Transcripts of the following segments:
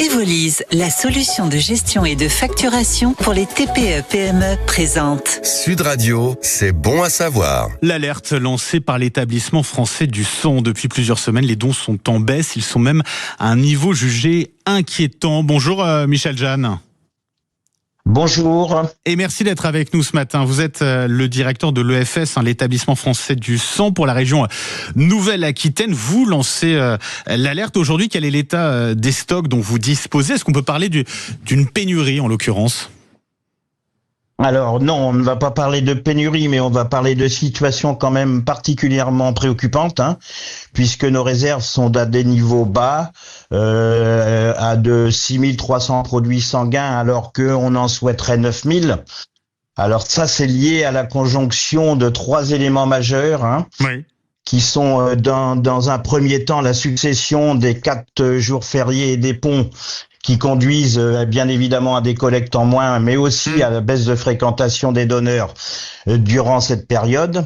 Evolise, la solution de gestion et de facturation pour les TPE-PME présente. Sud Radio, c'est bon à savoir. L'alerte lancée par l'établissement français du sang. Depuis plusieurs semaines, les dons sont en baisse. Ils sont même à un niveau jugé inquiétant. Bonjour Michel Jeanne. Bonjour. Et merci d'être avec nous ce matin. Vous êtes le directeur de l'EFS, l'établissement français du sang pour la région Nouvelle-Aquitaine. Vous lancez l'alerte aujourd'hui. Quel est l'état des stocks dont vous disposez? Est-ce qu'on peut parler d'une pénurie en l'occurrence? Alors non, on ne va pas parler de pénurie, mais on va parler de situation quand même particulièrement préoccupante, puisque nos réserves sont à des niveaux bas, à de 6300 produits sanguins, alors qu'on en souhaiterait 9000. Alors ça, c'est lié à la conjonction de trois éléments majeurs, Oui. qui sont dans un premier temps la succession des 4 jours fériés et des ponts, qui conduisent bien évidemment à des collectes en moins, mais aussi à la baisse de fréquentation des donneurs durant cette période.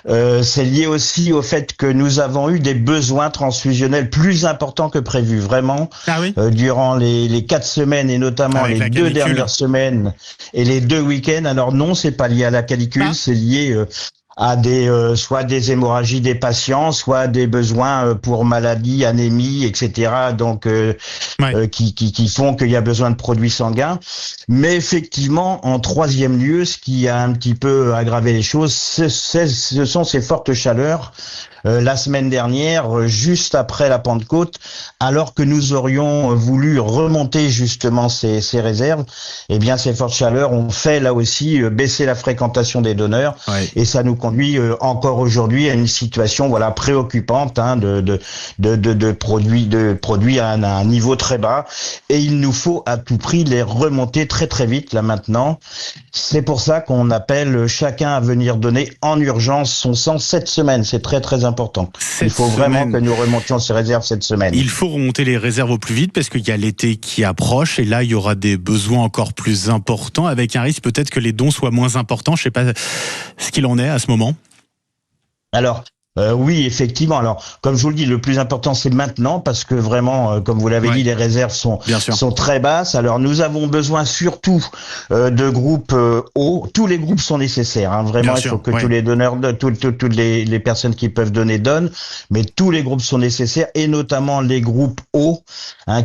C'est lié aussi au fait que nous avons eu des besoins transfusionnels plus importants que prévu, vraiment, durant les 4 semaines et notamment les 2 dernières semaines et les 2 week-ends. Alors non, c'est pas lié à la canicule, c'est lié à soit des hémorragies des patients, soit des besoins pour maladies, anémie, etc. Donc qui font qu'il y a besoin de produits sanguins. Mais effectivement, en troisième lieu, ce qui a un petit peu aggravé les choses, ce sont ces fortes chaleurs la semaine dernière, juste après la Pentecôte, alors que nous aurions voulu remonter justement ces réserves. Eh bien, ces fortes chaleurs ont fait là aussi baisser la fréquentation des donneurs, et ça nous conduit encore aujourd'hui à une situation préoccupante de produits à un niveau très bas, et il nous faut à tout prix les remonter très très vite là maintenant. C'est pour ça qu'on appelle chacun à venir donner en urgence son sang cette semaine. C'est très très important. Il faut vraiment que nous remontions ces réserves cette semaine. Il faut remonter les réserves au plus vite parce qu'il y a l'été qui approche et là il y aura des besoins encore plus importants, avec un risque peut-être que les dons soient moins importants. Je ne sais pas ce qu'il en est à ce moment. Alors, oui, effectivement. Alors, comme je vous le dis, le plus important, c'est maintenant, parce que vraiment, comme vous l'avez dit, les réserves sont très basses. Alors, nous avons besoin surtout de groupes O. Tous les groupes sont nécessaires. Vraiment, il faut que tous les donneurs, toutes les personnes qui peuvent donner donnent. Mais tous les groupes sont nécessaires, et notamment les groupes O,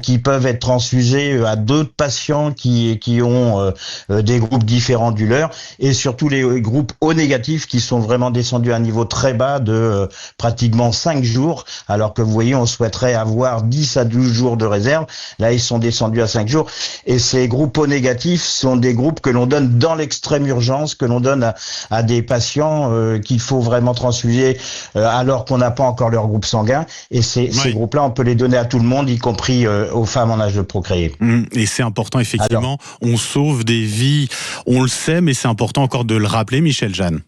qui peuvent être transfusés à d'autres patients qui ont des groupes différents du leur, et surtout les groupes O négatifs qui sont vraiment descendus à un niveau très bas de pratiquement 5 jours, alors que vous voyez, on souhaiterait avoir 10 à 12 jours de réserve. Là, ils sont descendus à 5 jours. Et ces groupes O négatifs sont des groupes que l'on donne dans l'extrême urgence, que l'on donne à des patients qu'il faut vraiment transfuser alors qu'on n'a pas encore leur groupe sanguin. Et ces groupes-là, on peut les donner à tout le monde, y compris aux femmes en âge de procréer. Et c'est important, effectivement. On sauve des vies, on le sait, mais c'est important encore de le rappeler, Michel Jeanne.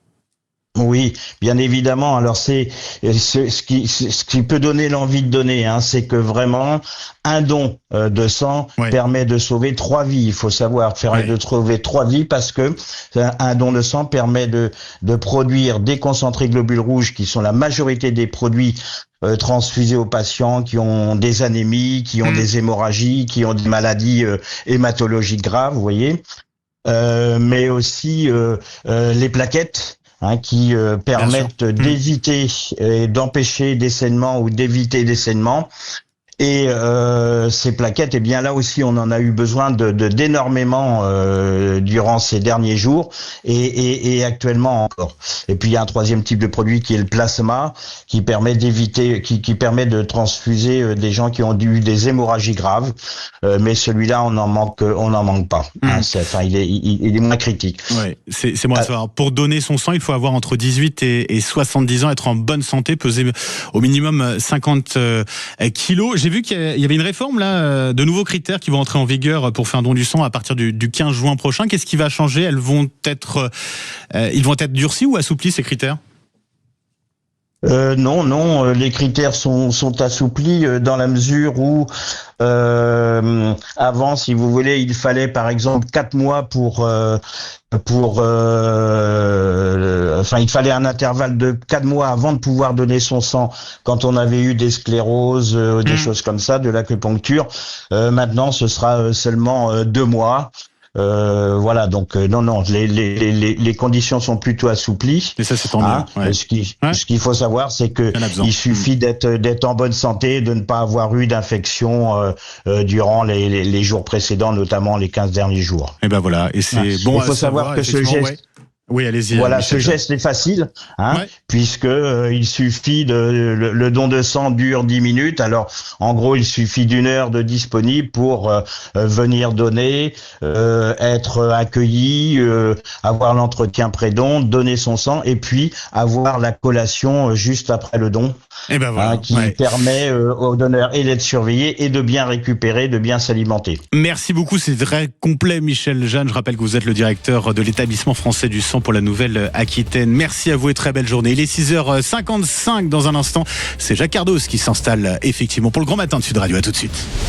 Oui, bien évidemment. Alors c'est ce qui peut donner l'envie de donner, c'est que vraiment un don de sang permet de sauver 3 vies. Il faut savoir de sauver 3 vies, parce que un don de sang permet de produire des concentrés globules rouges, qui sont la majorité des produits transfusés aux patients qui ont des anémies, qui ont des hémorragies, qui ont des maladies hématologiques graves, vous voyez. Mais aussi les plaquettes, qui permettent d'éviter et d'empêcher des saignements ou d'éviter des saignements. Et ces plaquettes, eh bien là aussi, on en a eu besoin d'énormément durant ces derniers jours, et actuellement encore. Et puis il y a un troisième type de produit qui est le plasma, qui permet d'éviter, qui permet de transfuser des gens qui ont eu des hémorragies graves. Mais celui-là, on n'en manque pas. Il est moins critique. Ouais, c'est moins fort. Pour donner son sang, il faut avoir entre 18 et 70 ans, être en bonne santé, peser au minimum 50 kilos. J'ai vu qu'il y avait une réforme là, de nouveaux critères qui vont entrer en vigueur pour faire un don du sang à partir du 15 juin prochain. Qu'est-ce qui va changer? Ils vont être durcis ou assouplis, ces critères? Non, les critères sont assouplis dans la mesure où avant, si vous voulez, il fallait par exemple 4 mois il fallait un intervalle de 4 mois avant de pouvoir donner son sang quand on avait eu des scléroses, des choses comme ça, de l'acupuncture. Maintenant, ce sera seulement 2 mois. Voilà, donc non, les conditions sont plutôt assouplies. Et ça, c'est tant mieux. Ouais. Ce qu'il faut savoir, c'est que il suffit d'être en bonne santé, de ne pas avoir eu d'infection durant les jours précédents, notamment les 15 derniers jours. Et ben voilà, et c'est bon. Il faut savoir que ce geste. Ouais. Oui, allez-y. Voilà, Michel. ce geste est facile, puisque il suffit le don de sang dure 10 minutes. Alors, en gros, il suffit d'1 heure de disponible pour venir donner, être accueilli, avoir l'entretien pré-don, donner son sang, et puis avoir la collation juste après le don, et ben voilà, qui permet au donneur et d'être surveillé et de bien récupérer, de bien s'alimenter. Merci beaucoup, c'est très complet, Michel Jeanne. Je rappelle que vous êtes le directeur de l'établissement français du sang pour la Nouvelle-Aquitaine. Merci à vous et très belle journée. Il est 6h55 dans un instant. C'est Jacques Cardos qui s'installe effectivement pour le Grand Matin de Sud Radio. À tout de suite.